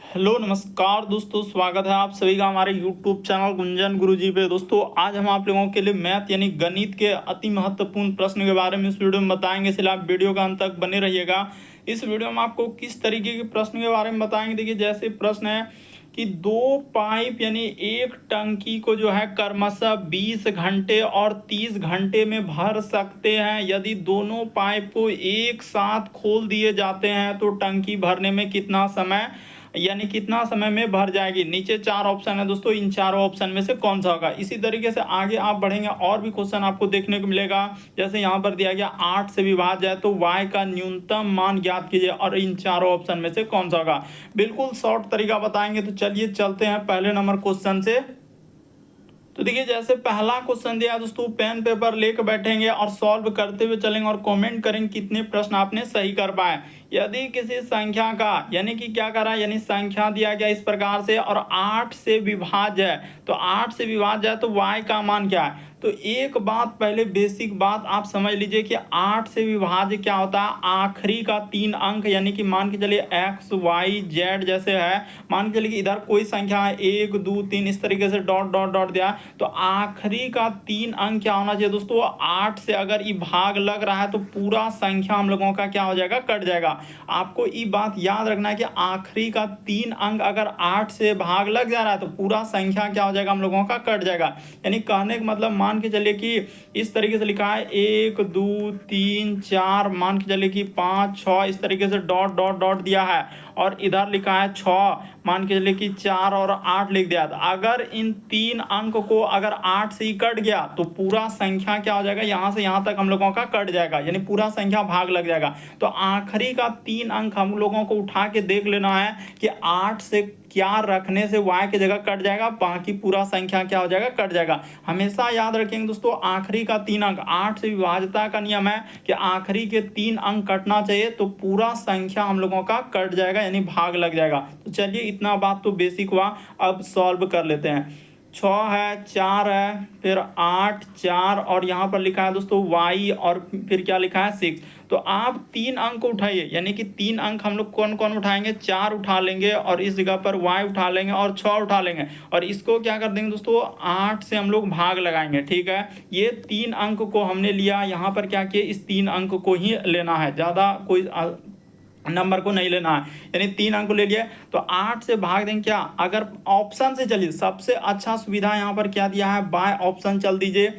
Hello नमस्कार दोस्तों, स्वागत है आप सभी का हमारे यूट्यूब चैनल गुंजन गुरुजी पे। दोस्तों आज हम आप लोगों के लिए मैथ यानी गणित के अति महत्वपूर्ण प्रश्न के बारे में इस वीडियो में बताएंगे, इसलिए आप वीडियो का अंत तक बने रहिएगा। इस वीडियो में आपको किस तरीके के प्रश्न के बारे में बताएंगे। देखिए जैसे प्रश्न है कि दो पाइप यानी एक टंकी को जो है क्रमशः 20 घंटे और 30 घंटे में भर सकते हैं। यदि दोनों पाइप को एक साथ खोल दिए जाते हैं तो टंकी भरने में कितना समय यानी कितना समय में भर जाएगी। नीचे चार ऑप्शन है दोस्तों, इन चारों ऑप्शन में से कौन सा होगा। इसी तरीके से आगे आप बढ़ेंगे और भी क्वेश्चन आपको देखने को मिलेगा। जैसे यहाँ पर दिया गया 8 से विभाज्य है तो y का न्यूनतम मान ज्ञात कीजिए, और इन चारों ऑप्शन में से कौन सा होगा। बिल्कुल शॉर्ट तरीका बताएंगे। तो चलिए चलते हैं पहले नंबर क्वेश्चन से। तो देखिए जैसे पहला क्वेश्चन दिया दोस्तों, पेन पेपर लेकर बैठेंगे और सॉल्व करते हुए चलेंगे और कमेंट करेंगे कितने प्रश्न आपने सही कर पाए। यदि किसी संख्या का यानी कि क्या करा यानी संख्या दिया गया इस प्रकार से और 8 से विभाज्य है, तो 8 से विभाज्य है तो y का मान क्या है। तो एक बात पहले बेसिक बात आप समझ लीजिए कि 8 से विभाज्य क्या होता है, आखिरी का 3 अंक यानी कि मान के चलिए x y z जैसे है, मान के चलिए कि इधर कोई संख्या है 1 2 3 इस तरीके से डॉट डॉट डॉट दिया, तो आखिरी का 3 अंक क्या होना चाहिए दोस्तों। 8 से अगर ये भाग लग रहा है तो पूरा संख्या हम लोगों का क्या हो जाएगा, कट जाएगा। आपको ये बात याद रखना है कि आखिरी का 3 अंक अगर 8 से भाग लग जा रहा है तो पूरा संख्या क्या हो जाएगा, हम लोगों का कट जाएगा। यानी कहने का मतलब मान के चलिए कि इस तरीके से लिखा है 1 2 3 4, मान के चलिए कि 5 6 इस तरीके से डॉट डॉट डॉट दिया है, और इधर लिखा है 6, मान के चलिए कि 4 और 8 लिख दिया। अगर इन 3 अंक को अगर 8 से ही कट गया तो पूरा संख्या क्या हो जाएगा, यहाँ से यहाँ तक हम लोगों का कट जाएगा, यानी पूरा संख्या भाग लग जाएगा। तो आखिरी का 3 अंक हम लोगों को उठा के देख लेना है कि 8 से क्या रखने से y की जगह कट जाएगा, बाकी पूरा संख्या क्या हो जाएगा, कट जाएगा। हमेशा याद रखेंगे दोस्तों, आखिरी का 3 अंक 8 से विभाज्यता का नियम है कि आखिरी के 3 अंक कटना चाहिए तो पूरा संख्या हम लोगों का कट जाएगा यानी भाग लग जाएगा। तो चलिए इतना बात तो बेसिक हुआ, अब सॉल्व कर लेते हैं। 6 है, 4 है, फिर 8 4 और यहाँ पर लिखा है दोस्तों y, और फिर क्या लिखा है 6। तो आप 3 अंक उठाइए, यानी कि 3 अंक हम लोग कौन कौन उठाएंगे, 4 उठा लेंगे और इस जगह पर y उठा लेंगे और 6 उठा लेंगे, और इसको क्या कर देंगे दोस्तों 8 से हम लोग भाग लगाएंगे। ठीक है, ये 3 अंक को हमने लिया, यहाँ पर क्या किए, इस 3 अंक को ही लेना है, ज़्यादा कोई नंबर को नहीं लेना है। यानी 3 अंक को ले लिए तो 8 से भाग देंगे क्या, अगर ऑप्शन से चलिए सबसे अच्छा सुविधा यहाँ पर क्या दिया है, बाय ऑप्शन चल दीजिए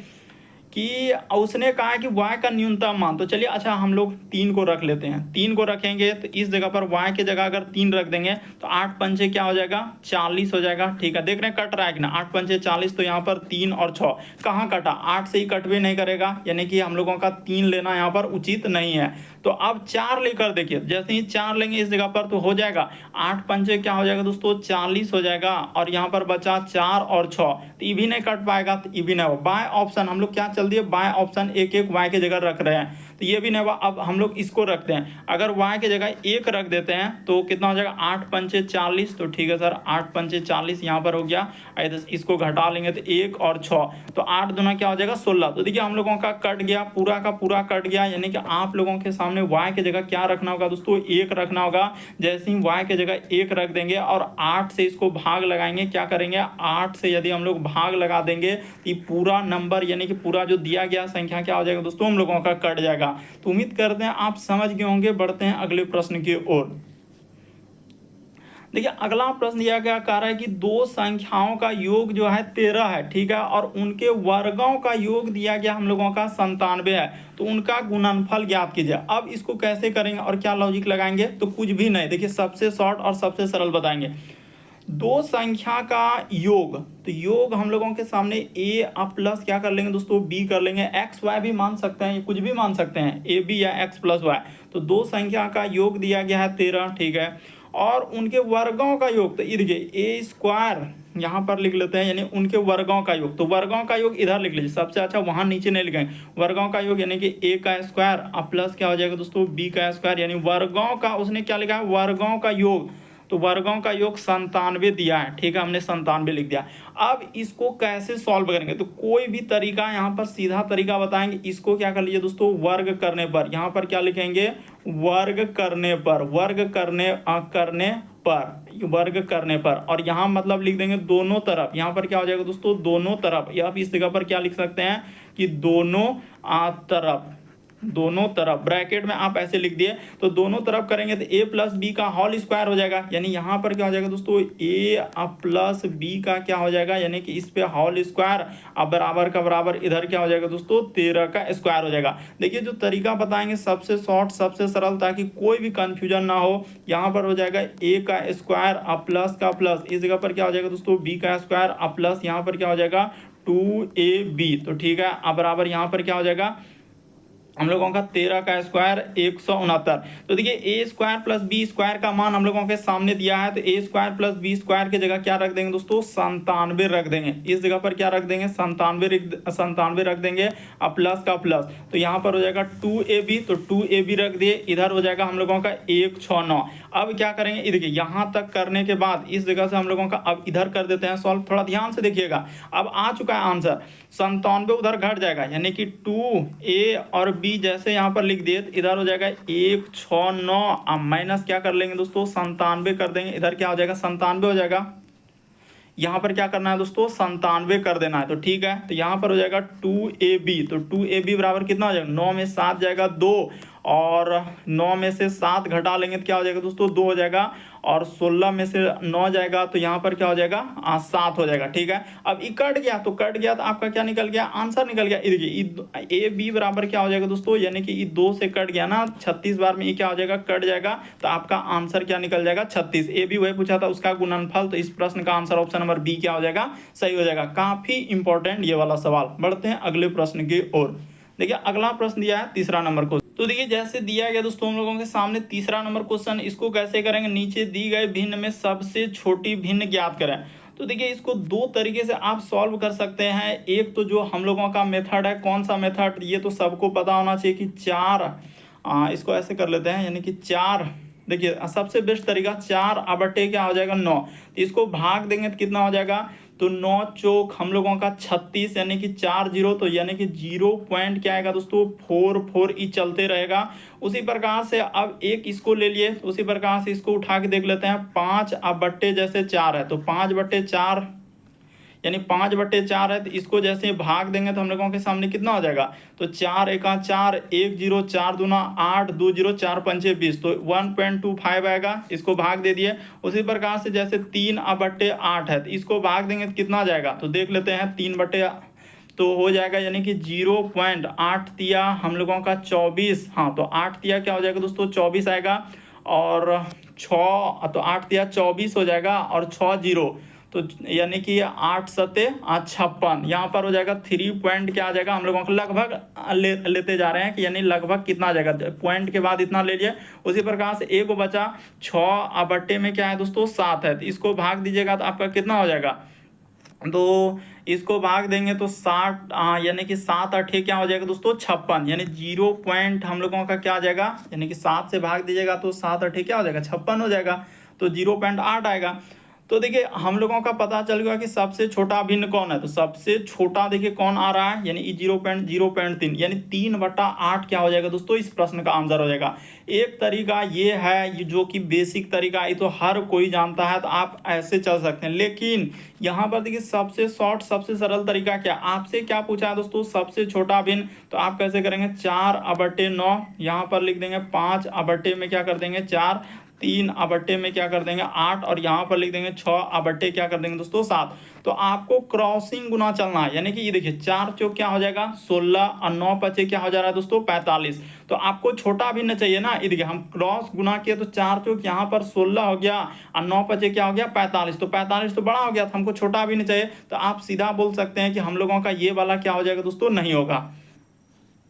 कि उसने कहा है कि y का न्यूनतम मान। तो चलिए अच्छा हम लोग 3 को रख लेते हैं, 3 को रखेंगे तो इस जगह पर y की जगह अगर 3 रख देंगे तो 8 पंचे क्या हो जाएगा, 40 हो जाएगा। ठीक है, देख रहे हैं कट रहा है कि ना, 8 पंचे 40, तो यहाँ पर 3 और 6 कहाँ कटा, 8 से ही कट भी नहीं करेगा, यानी कि हम लोगों का 3 लेना यहाँ पर उचित नहीं है। तो अब 4 लेकर देखिए, जैसे ही 4 लेंगे इस जगह पर तो हो जाएगा 8 पंचे क्या हो जाएगा दोस्तों, 40 हो जाएगा, और यहाँ पर बचा 4 और 6, तो ये भी नहीं कट पाएगा, तो ये भी नहीं होगा। बाय ऑप्शन हम लोग क्या चल दिए, बाय ऑप्शन एक एक y की जगह रख रहे हैं, तो ये भी नहीं हुआ। अब हम लोग इसको रखते हैं, अगर y की जगह 1 रख देते हैं तो कितना हो जाएगा, 8 पंचे 40, तो ठीक है सर 8 पंचे 40 यहाँ पर हो गया, इसको घटा लेंगे तो 1 और 6, तो 8 दूना क्या हो जाएगा 16। तो देखिए हम लोगों का कट गया, पूरा का पूरा कट गया, यानी कि आप लोगों के सामने y की जगह क्या रखना होगा दोस्तों, 1 रखना होगा। जैसे ही y की जगह 1 रख देंगे और 8 से इसको भाग लगाएंगे, क्या करेंगे 8 से यदि हम लोग भाग लगा देंगे तो ये पूरा नंबर यानी कि पूरा जो दिया गया संख्या क्या हो जाएगा दोस्तों, हम लोगों का कट जाएगा। तो उम्मीद करते हैं आप समझ गए होंगे। बढ़ते हैं अगले प्रश्न की ओर। देखिए अगला प्रश्न दिया गया कह रहा है कि दो संख्याओं का योग जो है 13 है, ठीक है, और उनके वर्गों का योग दिया गया हम लोगों का 97 है, तो उनका गुणनफल ज्ञात कीजिए। अब इसको कैसे करेंगे और क्या लॉजिक लगाएंगे, तो कुछ भी नहीं, देखिए सबसे शॉर्ट और सबसे सरल बताएंगे। दो संख्या का योग, तो योग हम लोगों के सामने a अब प्लस क्या कर लेंगे दोस्तों, b कर लेंगे, एक्स वाई भी मान सकते हैं, ये कुछ भी मान सकते हैं, ए बी या एक्स प्लस वाई। तो दो संख्या का योग दिया गया है 13, ठीक है, और उनके वर्गों का योग, तो ये देखिए ए स्क्वायर यहाँ पर लिख लेते हैं, यानी उनके वर्गों का योग, तो वर्गों का योग इधर लिख लीजिए, सबसे अच्छा वहाँ नीचे नहीं लिखेंगे, वर्गों का योग यानी कि ए का स्क्वायर अब प्लस क्या हो जाएगा दोस्तों, बी का स्क्वायर, यानी वर्गों का उसने क्या लिखा है, वर्गों का योग, तो वर्गों का योग 97 दिया है, ठीक है, हमने 97 लिख दिया। अब इसको कैसे सॉल्व करेंगे, तो कोई भी तरीका यहाँ पर सीधा तरीका बताएंगे। इसको क्या कर लीजिए दोस्तों, वर्ग करने पर यहाँ पर क्या लिखेंगे, वर्ग करने पर, वर्ग करने पर। और यहाँ मतलब लिख देंगे दोनों तरफ। यहाँ पर क्या हो जाएगा दोस्तों, दोनों तरफ, या आप इस जगह पर क्या लिख सकते हैं कि दोनों तरफ, दोनों तरफ ब्रैकेट में आप ऐसे लिख दिए तो दोनों तरफ करेंगे तो a प्लस बी का होल स्क्वायर हो जाएगा। यानी यहाँ पर क्या हो जाएगा दोस्तों, a प्लस बी का क्या हो जाएगा, यानी कि इस पे होल स्क्वायर, अब बराबर का बराबर, इधर क्या हो जाएगा दोस्तों 13 का स्क्वायर हो जाएगा। देखिए जो तरीका बताएंगे सबसे शॉर्ट, सबसे सरल, ताकि कोई भी कंफ्यूजन ना हो। यहाँ पर हो जाएगा a का स्क्वायर अब प्लस का प्लस, इस जगह पर क्या हो जाएगा दोस्तों b का स्क्वायर अब प्लस, यहाँ पर क्या हो जाएगा 2ab। तो ठीक है, अब बराबर यहाँ पर क्या हो जाएगा हम लोगों का 13 का स्क्वायर 169। तो देखिए ए स्क्वायर प्लस बी स्क्वायर का मान हम लोगों के सामने दिया है, तो ए स्क्वायर प्लस बी स्क्वायर की जगह क्या रख देंगे दोस्तों, 97 रख देंगे। इस जगह पर क्या रख देंगे, 97 रख देंगे, अब प्लस का प्लस, तो यहाँ पर हो जाएगा 2ab, तो 2ab रख दिए, इधर हो जाएगा हम लोगों का 169। अब क्या करेंगे, देखिए यहाँ तक करने के बाद इस जगह से हम लोगों का अब इधर कर देते हैं सॉल्व, थोड़ा ध्यान से देखिएगा। अब आ चुका है आंसर, 97 उधर घट जाएगा, यानी कि 2a और b जैसे यहाँ पर लिख दिए, तो इधर हो जाएगा 169, अब माइनस क्या कर लेंगे दोस्तों 97 कर देंगे, इधर क्या हो जाएगा 97 हो जाएगा। यहाँ पर क्या करना है दोस्तों 97 कर देना है, तो ठीक है, तो यहाँ पर हो जाएगा 2ab, तो 2ab बराबर कितना हो जाएगा, 9 में 7 जाएगा 2, और 9 में से 7 घटा लेंगे तो क्या हो जाएगा दोस्तों 2 हो जाएगा, और 16 में से 9 जाएगा तो यहाँ पर क्या हो जाएगा 7 हो जाएगा। ठीक है, अब ये कट गया तो आपका क्या निकल गया, आंसर निकल गया। ये देखिए ए बी बराबर क्या हो जाएगा दोस्तों, यानी कि ये 2 से कट गया ना, 36 बार में ये क्या हो जाएगा कट जाएगा, तो आपका आंसर क्या निकल जाएगा 36। ए बी वही पूछा था उसका गुणनफल, तो इस प्रश्न का आंसर ऑप्शन नंबर बी क्या हो जाएगा, सही हो जाएगा। काफी इंपॉर्टेंट ये वाला सवाल। बढ़ते हैं अगले प्रश्न की ओर। देखिए अगला प्रश्न दिया है तीसरा नंबर को, तो देखिए जैसे दिया गया दोस्तों हम लोगों के सामने तीसरा नंबर क्वेश्चन, इसको कैसे करेंगे, नीचे दी गए भिन्न में सबसे छोटी भिन्न ज्ञात करें। तो देखिए इसको दो तरीके से आप सॉल्व कर सकते हैं। एक तो जो हम लोगों का मेथड है, कौन सा मेथड, ये तो सबको पता होना चाहिए कि 4, इसको ऐसे कर लेते हैं, यानी कि 4, देखिए सबसे बेस्ट तरीका 4/, क्या हो जाएगा 9, तो इसको भाग देंगे तो कितना हो जाएगा, तो 9 चौक हम लोगों का 36, यानी कि 4 जीरो, तो यानी कि 0 पॉइंट क्या आएगा दोस्तों 4 ई चलते रहेगा। उसी प्रकार से अब एक इसको ले लिए, तो उसी प्रकार से इसको उठा के देख लेते हैं, 5/, जैसे 4 है तो 5/4, यानी 5/4 है, तो इसको जैसे भाग देंगे तो हम लोगों के सामने कितना हो जाएगा, तो 4 एका 4, 1 0, 4 दूना 8, 2 0, 4 पंचे 20, तो 1.25 आएगा, इसको भाग दे दिए। उसी प्रकार से जैसे 3/8 है, तो इसको भाग देंगे तो कितना जाएगा, तो देख लेते हैं 3/, तो हो जाएगा यानी कि 0.8 तिया हम लोगों का 24, हाँ तो 8 तिया क्या हो जाएगा दोस्तों 24 आएगा, और 6, तो 8 तिया 24 हो जाएगा, और 6 जीरो, तो यानी कि 8 सते 56, यहाँ पर हो जाएगा 3 पॉइंट क्या आ जाएगा हम लोगों को लगभग लेते जा रहे हैं कि यानी लगभग कितना आ जाएगा, पॉइंट के बाद इतना ले लिए। उसी प्रकार से एक बचा 6/, में क्या है दोस्तों 7 है, तो इसको भाग दीजिएगा तो आपका कितना हो जाएगा, तो इसको भाग देंगे तो 60, यानी कि 7/8 क्या हो जाएगा दोस्तों 56, यानी 0 पॉइंट हम लोगों का क्या आ जाएगा, यानी कि 7 से भाग दीजिएगा तो 7/8 क्या हो जाएगा 56 हो जाएगा, तो 0.8 आएगा। तो देखिए हम लोगों का पता चल गया कि सबसे छोटा भिन्न कौन है, तो सबसे छोटा देखिए कौन आ रहा है, यानी 0.03, यानी 3/8 क्या हो जाएगा दोस्तों, इस प्रश्न का आंसर हो जाएगा। एक तरीका ये है जो कि बेसिक तरीका है, तो हर कोई जानता है, तो आप ऐसे चल सकते हैं। लेकिन यहाँ पर देखिए सबसे शॉर्ट, सबसे सरल तरीका क्या, आपसे क्या पूछा है दोस्तों, सबसे छोटा भिन्न, तो आप कैसे करेंगे 4/9, यहाँ पर लिख देंगे 5/, में क्या कर देंगे 4, 3/, में क्या कर देंगे 8, और यहाँ पर लिख देंगे 6/, क्या कर देंगे दोस्तों 7। तो आपको क्रॉसिंग गुना चलना है, यानी कि ये देखिए 4 चौक क्या हो जाएगा 16, और 9 पचे क्या हो जा रहा है दोस्तों 45। तो आपको छोटा भिन्न चाहिए ना, ये देखिए हम क्रॉस गुना किए तो 4 चौक यहाँ पर 16 हो गया, और 9 पचे क्या हो गया 45, तो 45 तो बड़ा हो गया, तो हमको छोटा भिन्न चाहिए। तो आप सीधा बोल सकते हैं कि हम लोगों का ये वाला क्या हो जाएगा दोस्तों, नहीं होगा,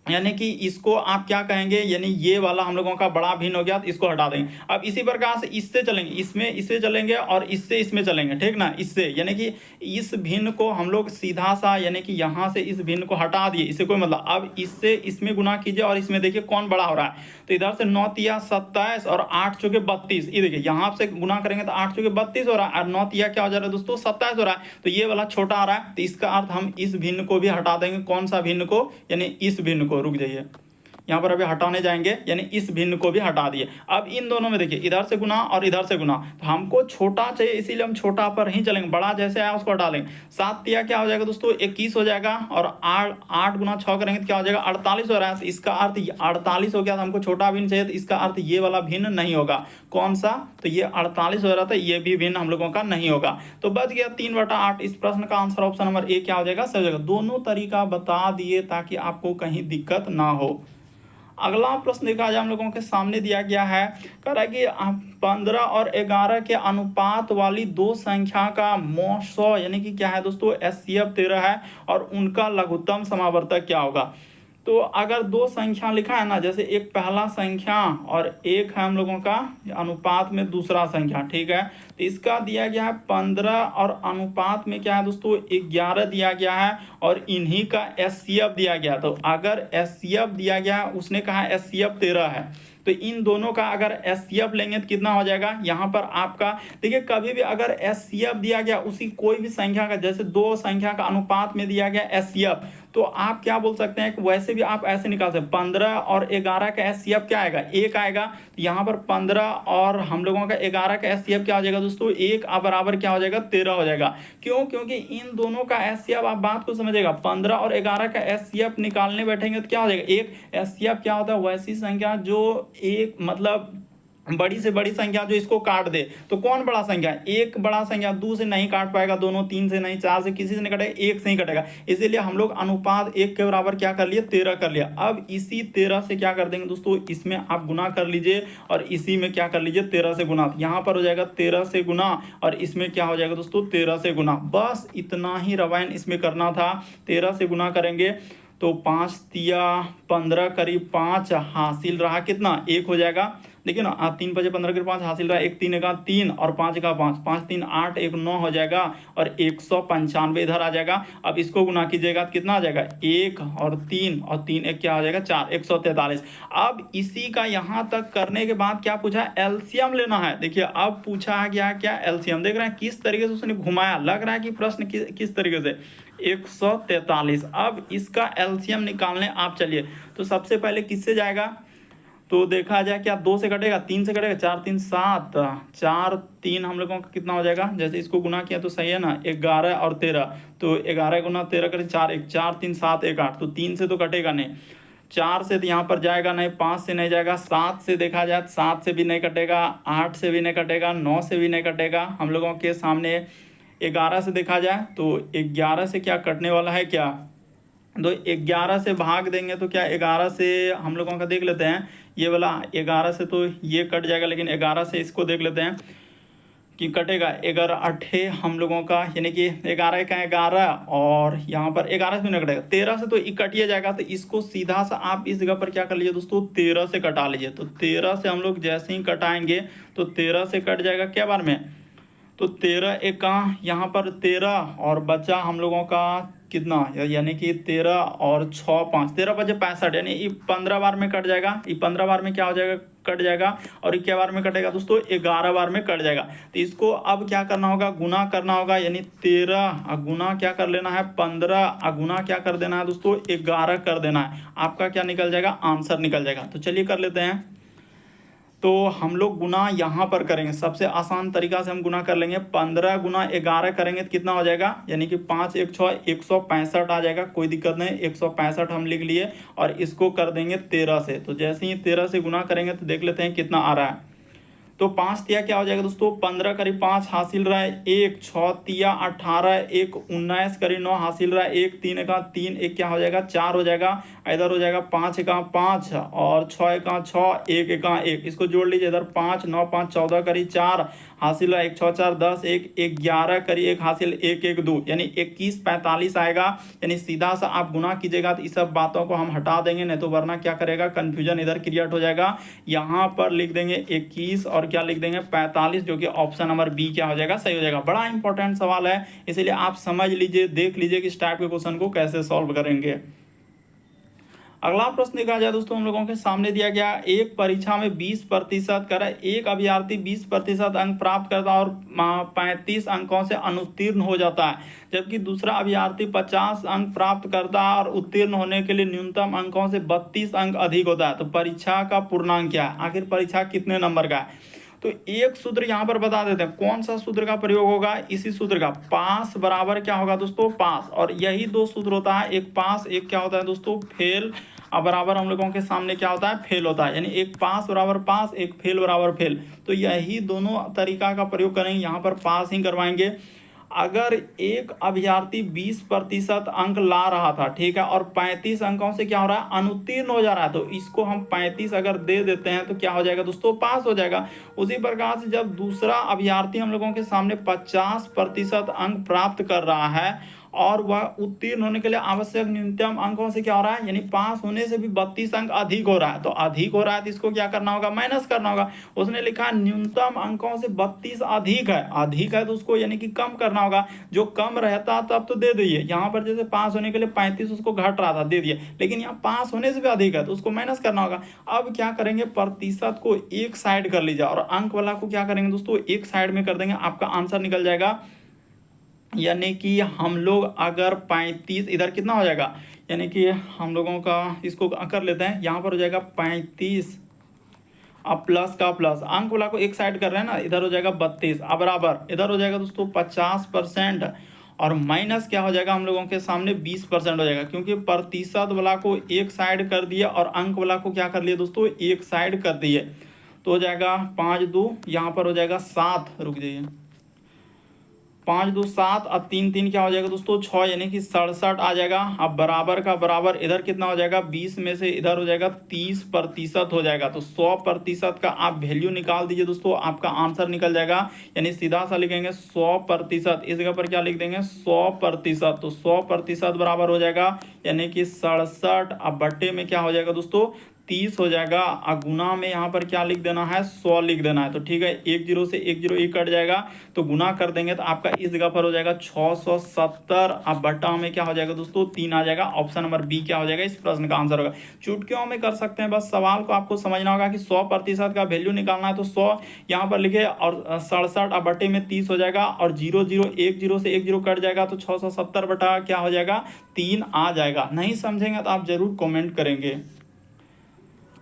यानी कि इसको आप क्या कहेंगे, यानी ये वाला हम लोगों का बड़ा भिन्न हो गया, तो इसको हटा देंगे। अब इसी प्रकार से इससे चलेंगे, इससे चलेंगे, और इससे इसमें चलेंगे, ठीक ना, इससे, यानी कि इस भिन्न को हम लोग सीधा सा, यानी कि यहाँ से इस भिन्न को हटा दिए, इससे कोई मतलब। अब इससे इसमें गुना कीजिए, और इसमें देखिए कौन बड़ा हो रहा है, तो इधर से 9 तिया 27, और 8 चौके 32, ये देखिए यहाँ से गुना करेंगे तो 8 चौके 32 हो रहा है, और 9 तिया क्या हो जा रहा है दोस्तों 27 हो रहा है, तो ये वाला छोटा आ रहा है। तो इसका अर्थ हम इस भिन्न को भी हटा देंगे, कौन सा भिन्न को, यानी इस भिन्न को, रुक जाइए यहाँ पर अभी हटाने जाएंगे, यानी इस भिन्न को भी हटा दिए। अब इन दोनों में देखिए इधर से गुना और इधर से गुना, तो हमको छोटा चाहिए इसीलिए हम छोटा पर ही चलेंगे, बड़ा जैसे आया उसको हटा लेंगे। 7 तिया क्या हो जाएगा दोस्तों 21 हो जाएगा, और 8 गुना 6 करेंगे तो क्या हो जाएगा 48 हो रहा है। तो इसका अर्थ 48 हो गया, तो हमको छोटा भिन्न चाहिए, तो इसका अर्थ ये वाला भिन्न नहीं होगा। कौन सा? तो ये 48 हो रहा था, ये भी भिन्न हम लोगों का नहीं होगा। तो बच गया 3/8। इस प्रश्न का आंसर ऑप्शन नंबर ए क्या हो जाएगा, सही हो जाएगा। दोनों तरीका बता दिए ताकि आपको कहीं दिक्कत ना हो। अगला प्रश्न देखा जाए हम लोगों के सामने दिया गया है, कह रहा है कि 15 और 11 के अनुपात वाली दो संख्या का मौसौ यानी कि क्या है दोस्तों एचसीएफ 13 है, और उनका लघुत्तम समावर्तक क्या होगा। तो अगर दो संख्या लिखा है ना, जैसे एक पहला संख्या और एक है हम लोगों का अनुपात में दूसरा संख्या, ठीक है। तो इसका दिया गया है 15 और अनुपात में क्या है दोस्तों 11 दिया गया है, और इन्हीं का एचसीएफ दिया गया। तो अगर एचसीएफ दिया गया, उसने कहा एचसीएफ 13 है, तो इन दोनों का अगर एचसीएफ लेंगे तो कितना हो जाएगा। यहाँ पर आपका देखिए कभी भी अगर एचसीएफ दिया गया उसी कोई भी संख्या का, जैसे दो संख्या का अनुपात में दिया गया एचसीएफ, तो आप क्या बोल सकते हैं कि वैसे भी आप ऐसे निकाल सकते हैं 15 और 11 का एचसीएफ क्या आएगा 1 आएगा। तो यहाँ पर 15 और हम लोगों का 11 का एचसीएफ क्या हो जाएगा दोस्तों 1 बराबर क्या हो जाएगा 13 हो जाएगा। क्यों? क्योंकि इन दोनों का एचसीएफ, आप बात को समझिएगा, 15 और 11 का एचसीएफ निकालने बैठेंगे तो क्या हो जाएगा एक एचसीएफ क्या होता है वैसी संख्या जो एक मतलब बड़ी से बड़ी संख्या जो इसको काट दे। तो कौन बड़ा संख्या? एक बड़ा संख्या 2 से नहीं काट पाएगा, दोनों 3 से नहीं, 4 से, किसी से नहीं कटेगा, 1 से ही कटेगा। इसीलिए हम लोग अनुपात 1 के बराबर क्या कर लिए 13 कर लिया। अब इसी 13 से क्या कर देंगे दोस्तों, इसमें आप गुना कर लीजिए और इसी में क्या कर लीजिए 13 से गुना। यहाँ पर हो जाएगा 13 से गुना और इसमें क्या हो जाएगा दोस्तों 13 से गुना। बस इतना ही रवायन इसमें करना था। 13 से गुना करेंगे तो 5 तिया 15 करीब 5 हासिल रहा कितना 1 हो जाएगा। देखिए ना 3 5 15 के 5 हासिल रहा 1 3 का 3 और 5 का 5, 5 3 8 1 9 हो जाएगा और 195 इधर आ जाएगा। अब इसको गुना कीजिएगा तो कितना आ जाएगा 1 और 3 और 3 1 क्या आ जाएगा 4, 143। अब इसी का यहाँ तक करने के बाद क्या पूछा एलसीएम लेना है। देखिए अब पूछा गया क्या एलसीएम, देख रहे हैं किस तरीके से उसने घुमाया, लग रहा है कि प्रश्न किस तरीके से 143। अब इसका एलसीएम निकालने आप चलिए, तो सबसे पहले किससे जाएगा, तो देखा जाए क्या 2 से कटेगा 3 से कटेगा 4 3 7, 4 3 हम लोगों का कितना हो जाएगा, जैसे इसको गुना किया तो सही है ना 11 और 13, तो 11 गुना 13 करें 4 1 4 3 7 1 8, तो 3 से तो कटेगा नहीं, 4 से तो यहाँ पर जाएगा नहीं, 5 से नहीं जाएगा, 7 से देखा जाए 7 से भी नहीं कटेगा, 8 से भी नहीं कटेगा, 9 से भी नहीं कटेगा। हम लोगों के सामने 11 से देखा जाए तो 11 से क्या कटने वाला है क्या, तो 11 से भाग देंगे तो क्या 11 से हम लोगों का देख लेते हैं, ये वाला 11 से तो ये कट जाएगा, लेकिन 11 से इसको देख लेते हैं कि कटेगा 11 8 हम लोगों का, यानी कि 11 का 11 और यहाँ पर 11 से भी नहीं कटेगा, 13 से तो कटिए जाएगा। तो इसको सीधा सा आप इस जगह पर क्या कर लीजिए दोस्तों 13 से कटा लीजिए। तो 13 से हम लोग जैसे ही कटाएंगे तो 13 से कट जाएगा क्या बार में, तो 13 एक का यहाँ पर 13 और बचा हम लोगों का कितना, यानी कि 13 और 6 5, 13 बचे 65, यानी ये 15 बार में कट जाएगा, ये 15 बार में क्या हो जाएगा कट जाएगा, और ये क्या बार में कटेगा दोस्तों 11 बार में कट जाएगा। तो इसको अब क्या करना होगा गुना करना होगा, यानी 13 गुना क्या कर लेना है 15 गुना क्या कर देना है दोस्तों 11 कर देना है, आपका क्या निकल जाएगा आंसर निकल जाएगा। तो चलिए कर लेते हैं। तो हम लोग गुना यहाँ पर करेंगे, सबसे आसान तरीका से हम गुना कर लेंगे, 15 गुना 11 करेंगे तो कितना हो जाएगा, यानी कि 5 1 6 165 आ जाएगा, कोई दिक्कत नहीं 165 हम लिख लिए और इसको कर देंगे 13 से। तो जैसे ही 13 से गुना करेंगे तो देख लेते हैं कितना आ रहा है। तो 5 तिया क्या हो जाएगा दोस्तों 15 करीब 5 हासिल रहा है 1, 6 तिया 18, 1 19 करीब 9 हासिल रहा है 1 3 का 3 1 क्या हो जाएगा 4 हो जाएगा, इधर हो जाएगा 5 का 5 और 6 का 6 1 का 1, इसको जोड़ लीजिए इधर 5 9 5 14 करीब 4 हासिल रहा 1 6 4 10 1 11 करीब 1 हासिल 1 1 2, यानी 21 45 आएगा। यानी सीधा सा आप गुना कीजिएगा तो इस सब बातों को हम हटा देंगे, नहीं तो वरना क्या करेगा कन्फ्यूजन इधर क्रिएट हो जाएगा। यहाँ पर लिख देंगे 21 और क्या लिख देंगे 45, जो कि ऑप्शन नंबर बी क्या हो जाएगा सही हो जाएगा। बड़ा इंपॉर्टेंट सवाल है, इसीलिए आप समझ लीजिए देख लीजिए कि इस टाइप के क्वेश्चन को कैसे सॉल्व करेंगे। अगला प्रश्न देखा जाए दोस्तों, हम लोगों के सामने दिया गया एक परीक्षा में 20% कर एक अभ्यर्थी 20% अंक प्राप्त करता है और 35 अंकों से अनुत्तीर्ण हो जाता है, जबकि दूसरा अभ्यर्थी 50 अंक प्राप्त करता है और उत्तीर्ण होने के लिए न्यूनतम अंकों से 32 अंक अधिक होता है। तो परीक्षा का पूर्णांक क्या है, आखिर परीक्षा कितने नंबर का है। तो एक सूत्र यहाँ पर बता देते हैं, कौन सा सूत्र का प्रयोग होगा, इसी सूत्र का, पास बराबर क्या होगा दोस्तों, पास। और यही दो सूत्र होता है, एक पास एक क्या होता है दोस्तों, फेल। अब बराबर हम लोगों के सामने क्या होता है, फेल होता है, यानी एक पास बराबर पास, एक फेल बराबर फेल। तो यही दोनों तरीका का प्रयोग करेंगे, यहाँ पर पास ही करवाएंगे। अगर एक अभ्यर्थी 20% अंक ला रहा था, ठीक है, और 35 अंकों से क्या हो रहा है, अनुत्तीर्ण हो जा रहा है, तो इसको हम 35 अगर दे देते हैं तो क्या हो जाएगा दोस्तों, पास हो जाएगा। उसी प्रकार से जब दूसरा अभ्यर्थी हम लोगों के सामने 50% अंक प्राप्त कर रहा है और वह उत्तीर्ण होने के लिए आवश्यक न्यूनतम अंकों से क्या हो रहा है, यानी पास होने से भी 32 अंक अधिक हो रहा है, तो अधिक हो रहा है तो इसको क्या करना होगा, माइनस करना होगा। उसने लिखा न्यूनतम अंकों से 32 अधिक है तो उसको यानी कि कम करना होगा। जो कम रहता तब तो दे दिए, यहाँ पर जैसे पास होने के लिए 35 उसको घट रहा था, दे दिए, लेकिन यहाँ पास होने से भी अधिक है तो उसको माइनस करना होगा। अब क्या करेंगे, प्रतिशत को एक साइड कर लीजिए और अंक वाला को क्या करेंगे दोस्तों, एक साइड में कर देंगे, आपका आंसर निकल जाएगा। यानी कि हम लोग अगर 35 इधर कितना हो जाएगा, यानी कि हम लोगों का इसको कर लेते हैं, यहाँ पर हो जाएगा 35, अब प्लस का प्लस, अंक वाला को एक साइड कर रहे हैं ना, इधर हो जाएगा 32, अब बराबर इधर हो जाएगा दोस्तों 50%, और माइनस क्या हो जाएगा हम लोगों के सामने 20% हो जाएगा, क्योंकि प्रतिशत वाला को एक साइड कर दिया और अंक वाला को क्या कर लिया दोस्तों, एक साइड कर दिए। तो हो जाएगा 5 2, यहाँ पर हो जाएगा 7, रुक जाइए, 5 2 7 और 3 3 क्या हो जाएगा दोस्तों, 6, यानी कि 67 आ जाएगा। अब बराबर का बराबर इधर कितना हो जाएगा, 20 में से इधर हो जाएगा 30% हो जाएगा। तो 100% का आप वैल्यू निकाल दीजिए दोस्तों, आपका आंसर निकल जाएगा। यानी सीधा सा लिखेंगे 100%, इस जगह पर क्या लिख देंगे 100%, तो 100% बराबर हो जाएगा यानी कि 67। अब बट्टे में क्या हो जाएगा दोस्तों, 30 हो जाएगा। गुना में यहाँ पर क्या लिख देना है, 100 लिख देना है। तो ठीक है, 1 0 से 1 0 1 कट जाएगा, तो गुना कर देंगे तो आपका इस जगह पर हो जाएगा 670। अब बटा में क्या हो जाएगा दोस्तों, 3 आ जाएगा। ऑप्शन नंबर बी क्या हो जाएगा, इस प्रश्न का आंसर होगा। चुटकियों में कर सकते हैं, बस सवाल को आपको समझना होगा कि 100% का वैल्यू निकालना है, तो 100 यहाँ पर लिखे और 67, अब बटे में 30 हो जाएगा, और 0 0 1 0 से 1 0 कट जाएगा, तो 670 बटा क्या हो जाएगा, 3 आ जाएगा। नहीं समझेंगे तो आप जरूर कॉमेंट करेंगे।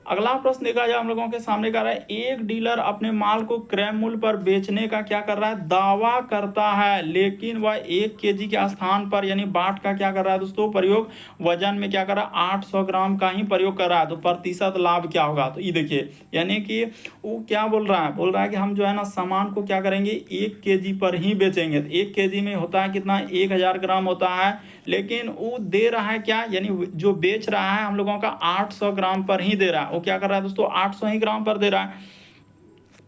अगला प्रश्न देखा जाए, हम लोगों के सामने कर रहा है, एक डीलर अपने माल को क्रय मूल्य पर बेचने का क्या कर रहा है, दावा करता है, लेकिन वह 1 केजी के स्थान पर यानी बाट का क्या कर रहा है दोस्तों, प्रयोग वजन में क्या कर रहा है, 800 ग्राम का ही प्रयोग कर रहा है। तो प्रतिशत लाभ क्या होगा, तो ये देखिए, यानी कि वो क्या बोल रहा है कि हम जो है ना सामान को क्या करेंगे, 1 केजी पर ही बेचेंगे। तो 1 केजी में होता है कितना, 1000 ग्राम होता है, लेकिन वो दे रहा है क्या, यानी जो बेच रहा है हम लोगों का 800 ग्राम पर ही दे रहा है। वो क्या कर रहा है दोस्तों, 800 ही ग्राम पर दे रहा है।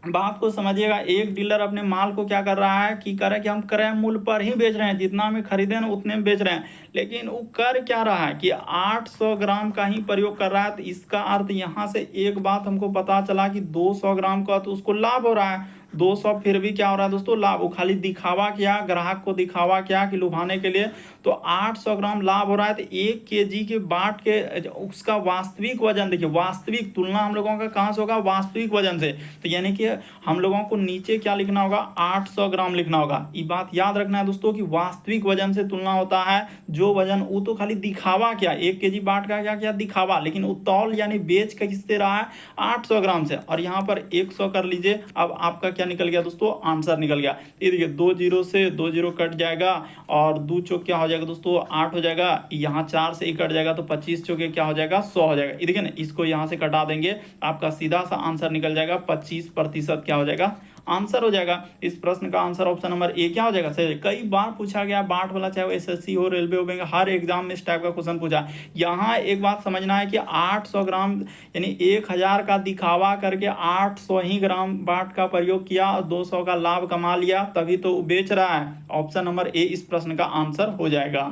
बात को समझिएगा, एक डीलर अपने माल को क्या कर रहा है कि कर रहा है कि हम क्रय मूल्य पर ही बेच रहे हैं, जितना में खरीदे ना उतने में बेच रहे हैं, लेकिन वो कर क्या रहा है कि 800 ग्राम का ही प्रयोग कर रहा है। तो इसका अर्थ यहाँ से एक बात हमको पता चला कि 200 ग्राम का तो उसको लाभ हो रहा है, 200 फिर भी क्या हो रहा है दोस्तों, लाभ। वो खाली दिखावा किया, ग्राहक को दिखावा किया कि लुभाने के लिए, तो 800 ग्राम लाभ हो रहा है। तो 1 केजी के बाट के उसका वास्तविक वजन देखिए, वास्तविक तुलना हम लोगों का कहाँ से होगा, वास्तविक वजन से। तो यानी कि हम लोगों को नीचे क्या लिखना होगा, 800 ग्राम लिखना होगा। ये बात याद रखना है दोस्तों कि वास्तविक वजन से तुलना होता है, जो वजन वो तो खाली दिखावा किया, 1 केजी बाट का क्या किया, दिखावा, लेकिन उत्तौल यानी बेच का किससे रहा है, 800 ग्राम से। और यहाँ पर 100 कर लीजिए, अब आपका क्या निकल गया दोस्तों, आंसर निकल गया। ये देखिए 2 0 से 2 0 कट जाएगा, और 2 चौक क्या हो जाएगा दोस्तों, 8 हो जाएगा। यहाँ 4 से 1 कट जाएगा, तो 25 चौके क्या हो जाएगा, 100 हो जाएगा। ये देखिए ना, इसको यहाँ से कटा देंगे, आपका सीधा सा आंसर निकल जाएगा, 25% क्या हो जाएगा, आंसर हो जाएगा। इस प्रश्न का आंसर ऑप्शन नंबर ए क्या हो जाएगा, सही। कई बार पूछा गया बाट वाला, चाहे वो एसएससी हो, रेलवे हो, बैंक, हर एग्जाम में इस टाइप का क्वेश्चन पूछा। यहाँ एक बात समझना है कि 800 ग्राम यानी 1000 का दिखावा करके 800 ही ग्राम बाट का प्रयोग किया और 200 का लाभ कमा लिया, तभी तो बेच रहा है। ऑप्शन नंबर ए इस प्रश्न का आंसर हो जाएगा।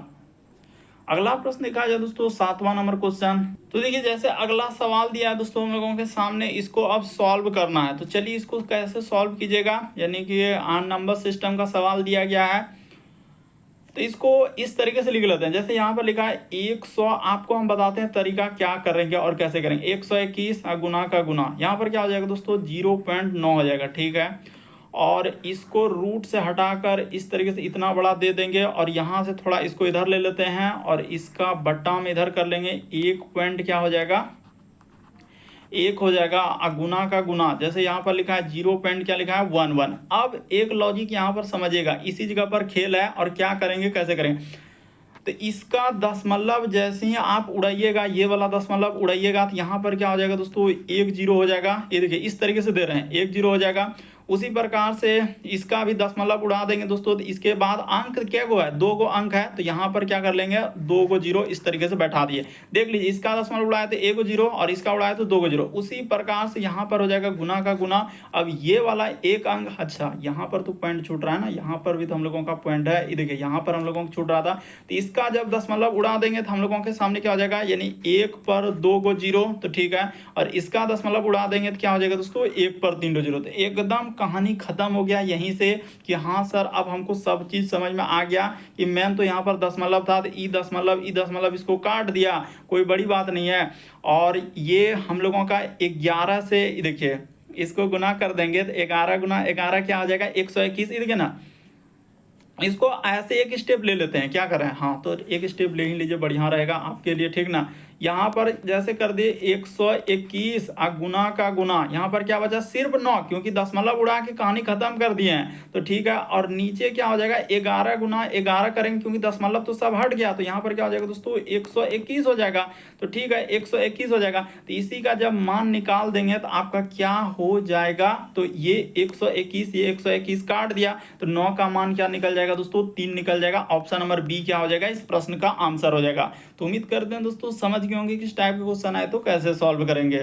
अगला प्रश्न देखा जाए दोस्तों, 7वां नंबर क्वेश्चन। तो देखिए, जैसे अगला सवाल दिया है दोस्तों हम लोगों के सामने, इसको अब सॉल्व करना है। तो चलिए इसको कैसे सॉल्व कीजिएगा, यानी कि नंबर सिस्टम का सवाल दिया गया है। तो इसको इस तरीके से लिख लेते हैं। जैसे यहाँ पर लिखा है 100, आपको हम बताते हैं तरीका क्या करेंगे और कैसे करेंगे। 121 गुना का गुना, यहाँ पर क्या हो जाएगा दोस्तों 0.9 हो जाएगा, ठीक है। और इसको रूट से हटाकर इस तरीके से इतना बड़ा दे देंगे और यहाँ से थोड़ा इसको इधर ले लेते हैं और इसका बट्टा हम इधर कर लेंगे। 1 पॉइंट क्या हो जाएगा, 1 हो जाएगा। गुना का गुना, जैसे यहाँ पर लिखा है 0 पॉइंट क्या लिखा है 1 अब एक लॉजिक यहाँ पर समझिएगा, इसी जगह पर खेल है और क्या करेंगे कैसे करेंगे। तो इसका दशमलव जैसे ही आप उड़ाइएगा, ये वाला दशमलव उड़ाइएगा, तो यहाँ पर क्या हो जाएगा दोस्तों 1 0 हो जाएगा। ये देखिए इस तरीके से दे रहे हैं 1 0 हो जाएगा। उसी प्रकार से इसका भी दशमलव उड़ा देंगे दोस्तों। तो इसके बाद अंक क्या गो है, 2 गो अंक है, तो यहाँ पर क्या कर लेंगे 2 गो 0 इस तरीके से बैठा दिए। देख लीजिए इसका दशमलव उड़ाया तो 1 गो 0 और इसका उड़ाया तो 2 गो 0। उसी प्रकार से यहाँ पर हो जाएगा गुना का गुना। अब ये वाला एक अंक, अच्छा यहाँ पर तो पॉइंट छूट रहा है ना, यहाँ पर भी तो हम लोगों का पॉइंट है, ये देखिए यहाँ पर हम लोगों को छूट रहा था। तो इसका जब दशमलव उड़ा देंगे तो हम लोगों के सामने क्या हो जाएगा, यानी 1 पर 2 गो 0, तो ठीक है। और इसका दशमलव उड़ा देंगे तो क्या हो जाएगा दोस्तों 1 पर 3 गो 0। तो एकदम कहानी खत्म हो गया यहीं से कि हाँ सर अब हमको सब चीज समझ में आ गया कि मैम तो यहाँ पर दशमलव था तो ई दशमलव इसको काट दिया, कोई बड़ी बात नहीं है। और ये हम लोगों का 11 से देखिए इसको गुना कर देंगे तो 11 गुना 11 क्या हो जाएगा 121। देखिए ना, इसको ऐसे एक स्टेप ले लेते हैं, क्या करें, हाँ तो एक स्टेप ले ही लीजिए, बढ़िया रहेगा आपके लिए, ठीक ना। यहाँ पर जैसे कर दिए 121 गुना का गुना, यहाँ पर क्या बचा सिर्फ 9, क्योंकि दशमलव उड़ा के कहानी खत्म कर दिए हैं, तो ठीक है। और नीचे क्या हो जाएगा 11 गुना 11 करेंगे, क्योंकि दशमलव तो सब हट गया, तो यहाँ पर क्या हो जाएगा दोस्तों 121 हो जाएगा, तो ठीक है 121 हो जाएगा। तो इसी का जब मान निकाल देंगे तो आपका क्या हो जाएगा, तो ये 121 ये 121 काट दिया तो 9 का मान क्या निकल जाएगा दोस्तों 3 निकल जाएगा। ऑप्शन नंबर बी क्या हो जाएगा इस प्रश्न का आंसर हो जाएगा। तो उम्मीद करते हैं दोस्तों समझ गए होंगे किस टाइप के क्वेश्चन आए तो कैसे सॉल्व करेंगे।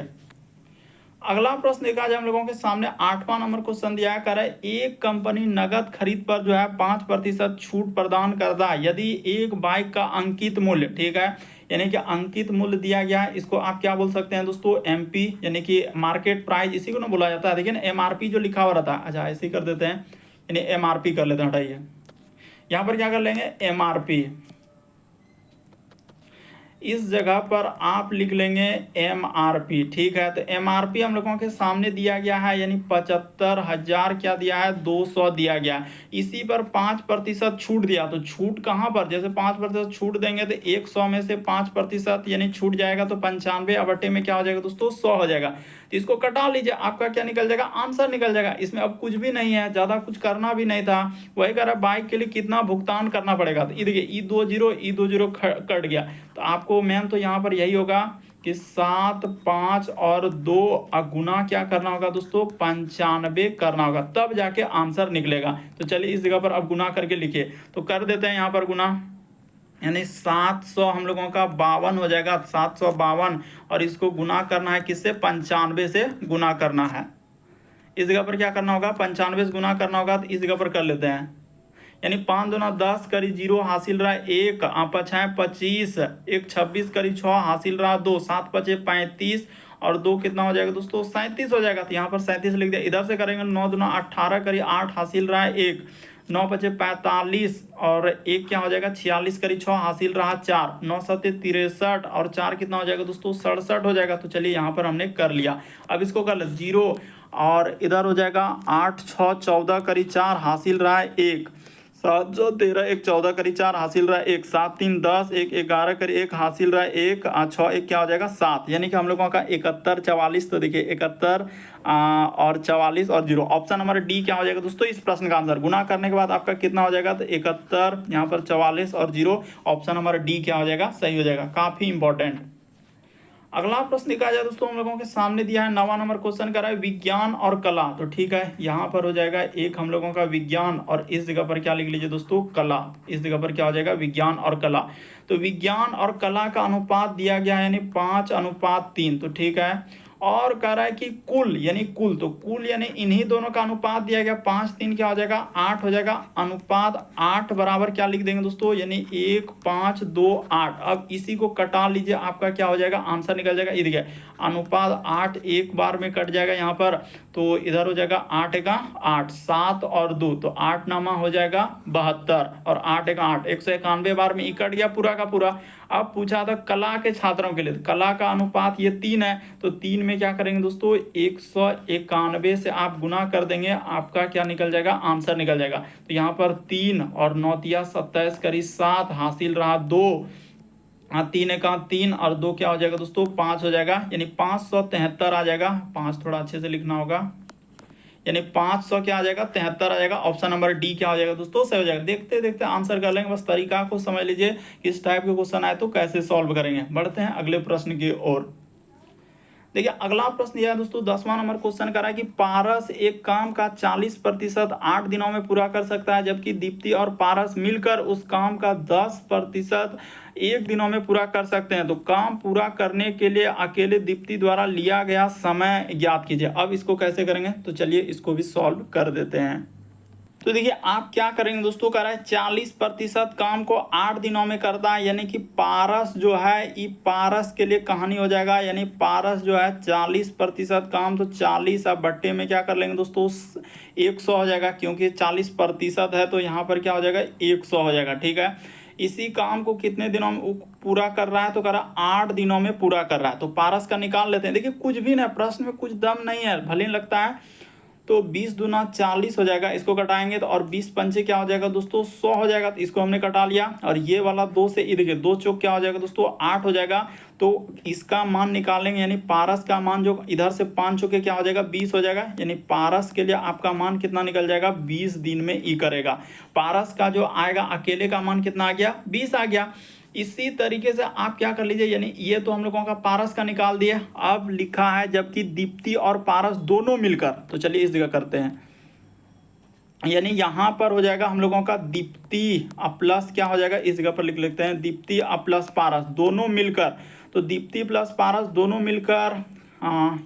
अगला प्रश्न देखा जाए हम लोगों के सामने 8वां नंबर क्वेश्चन दिया कर है, एक कंपनी नगद खरीद पर जो है 5% छूट प्रदान करता है यदि एक बाइक का अंकित मूल्य, ठीक है, यानी कि अंकित मूल्य दिया गया है, इसको आप क्या बोल सकते हैं दोस्तों एमपी, यानी कि मार्केट प्राइस इसी को ना बोला जाता है। देखिए ना एमआरपी जो लिखा हुआ रहता है, अच्छा ऐसे ही कर देते हैं, यानी एमआरपी कर लेते हैं, हटाइए यहाँ पर क्या कर लेंगे एमआरपी, इस जगह पर आप लिख लेंगे एमआरपी, ठीक है। तो एमआरपी हम लोगों के सामने दिया गया है, यानी 75,000 क्या दिया है 200 दिया गया। इसी पर 5% छूट दिया, तो छूट कहाँ पर, जैसे 5% छूट देंगे तो 100 में से 5% यानी छूट जाएगा तो 95 बटे में क्या हो जाएगा दोस्तों 100 हो जाएगा। तो इसको कटा लीजिए, आपका क्या निकल जाएगा आंसर निकल जाएगा। इसमें अब कुछ भी नहीं है, ज़्यादा कुछ करना भी नहीं था। वही कह रहा बाइक के लिए कितना भुगतान करना पड़ेगा, तो ये देखिए ई 20 कट गया, तो आपको मैम तो यहाँ पर यही होगा कि 7 5 और 2 गुना क्या करना होगा दोस्तों 95 करना होगा, तब जाके आंसर निकलेगा। तो चलिए इस जगह पर अब गुना करके लिखिए, तो कर देते हैं यहाँ पर गुना, यानी 700 हम लोगों का 52 हो जाएगा, 752, और इसको गुना करना है किससे 95 से गुना करना है। इस जगह पर क्या करना होगा 95 से गुना करना होगा, तो इस जगह पर कर लेते हैं, यानी 5 दूना 10 करी 0 हासिल रहा 1, 5 है 25, 1 26 करी 6 हासिल रहा 2, 7 5 35 और 2 कितना हो जाएगा दोस्तों 37 हो जाएगा। तो यहाँ पर 37 लिख दिया। इधर से करेंगे 9 दूना 18 करी 8 हासिल रहा 1, 9 5 45 और 1 क्या हो जाएगा 46 करी 6 हासिल रहा 4, 9 7 63 और 4 कितना हो जाएगा दोस्तों 67 हो जाएगा। तो चलिए यहाँ पर हमने कर लिया। अब इसको कर ले 0 और इधर हो जाएगा 8 6 14 करी 4 हासिल रहा 1, 7 जो 13 1 14 करी 4 हासिल रहा 1, 7 3 10 1 11 करी 1 हासिल रहा 1, 6 1 क्या हो जाएगा 7, यानी कि हम लोगों का 71 44। तो देखिए 71 और 44 और 0, ऑप्शन नंबर डी क्या हो जाएगा दोस्तों इस प्रश्न का आंसर। गुना करने के बाद आपका कितना हो जाएगा, तो 71 यहाँ पर 44 और 0, ऑप्शन नंबर डी क्या हो जाएगा सही हो जाएगा। काफी इंपॉर्टेंट। अगला प्रश्न देखा जाए दोस्तों हम लोगों के सामने दिया है 9वां नंबर क्वेश्चन कर रहा है विज्ञान और कला। तो ठीक है यहाँ पर हो जाएगा एक हम लोगों का विज्ञान और इस जगह पर क्या लिख लीजिए दोस्तों कला, इस जगह पर क्या हो जाएगा विज्ञान और कला। तो विज्ञान और कला का अनुपात दिया गया है यानी 5:3। तो ठीक है, और कह रहा है कि कुल यानी कुल, तो कुल यानी इन्हीं दोनों का अनुपात दिया गया, 5 3 क्या हो जाएगा 8 हो जाएगा। अनुपात 8 बराबर क्या लिख देंगे दोस्तों, यानी 1 5 2 8। अब इसी को कटा लीजिए, आपका क्या हो जाएगा आंसर निकल जाएगा। इधर अनुपात 8 एक बार में कट जाएगा यहाँ पर, तो इधर हो जाएगा 8 का 8, 7 और 2 तो 8 नामा हो जाएगा 72 और 8 का 8, 191 बार में कट गया पूरा का पूरा। अब पूछा था कला के छात्रों के लिए, तो कला का अनुपात ये 3 है, तो 3 में क्या करेंगे दोस्तों 191 से आप गुना कर देंगे, आपका क्या निकल जाएगा आंसर निकल जाएगा। तो यहाँ पर 3 और 9 तिया 27 करीब 7 हासिल रहा 2, 3 का 3 और 2 क्या हो जाएगा दोस्तों 5 हो जाएगा, यानी 573 आ जाएगा। 5 थोड़ा अच्छे से लिखना होगा, यानी 500 क्या आ जाएगा 73 आ जाएगा। ऑप्शन नंबर डी क्या हो जाएगा दोस्तों सही हो जाएगा। देखते देखते आंसर कर लेंगे, बस तरीका को समझ लीजिए किस टाइप के क्वेश्चन आए तो कैसे सॉल्व करेंगे। बढ़ते हैं अगले प्रश्न की ओर। देखिए अगला प्रश्न यह है दोस्तों, 10वां नंबर क्वेश्चन कर रहा है कि पारस एक काम का 40% 8 दिनों में पूरा कर सकता है, जबकि दीप्ति और पारस मिलकर उस काम का 10% 1 दिनों में पूरा कर सकते हैं। तो काम पूरा करने के लिए अकेले दीप्ति द्वारा लिया गया समय ज्ञात कीजिए। अब इसको कैसे करेंगे, तो चलिए इसको भी सॉल्व कर देते हैं। तो देखिए आप क्या करेंगे दोस्तों, कह रहा है 40% काम को 8 दिनों में करता है, यानी कि पारस जो है ये पारस के लिए कहानी हो जाएगा, यानी पारस जो है 40% काम, तो 40 अब बट्टे में क्या कर लेंगे दोस्तों 100 हो जाएगा, क्योंकि 40% है तो यहाँ पर क्या हो जाएगा 100 हो जाएगा। ठीक है, इसी काम को कितने दिनों में पूरा कर रहा है, तो कह रहा 8 दिनों में पूरा कर रहा है। तो पारस का निकाल लेते हैं। देखिए कुछ भी ना, प्रश्न में कुछ दम नहीं है, भले लगता है। तो 20 दूना 40 हो जाएगा, इसको कटाएंगे तो, और 20 पंचे क्या हो जाएगा दोस्तों 100 हो जाएगा, तो इसको हमने कटा लिया। और ये वाला 2 से इधर के 2 चौक क्या हो जाएगा दोस्तों 8 हो जाएगा। तो इसका मान निकालेंगे, यानी पारस का मान जो इधर से 5 चौके क्या हो जाएगा 20 हो जाएगा, यानी पारस के लिए आपका मान कितना निकल जाएगा 20 दिन में ई करेगा। पारस का जो आएगा अकेले का मान कितना आ गया 20 आ गया। इसी तरीके से आप क्या कर लीजिए, यानी ये तो हम लोगों का पारस का निकाल दिया। अब लिखा है जबकि दीप्ति और पारस दोनों मिलकर, तो चलिए इस जगह करते हैं, यानी यहां पर हो जाएगा हम लोगों का दीप्ति प्लस क्या हो जाएगा, इस जगह पर लिख लेते हैं दीप्ति प्लस पारस दोनों मिलकर। तो दीप्ति प्लस पारस दोनों मिलकर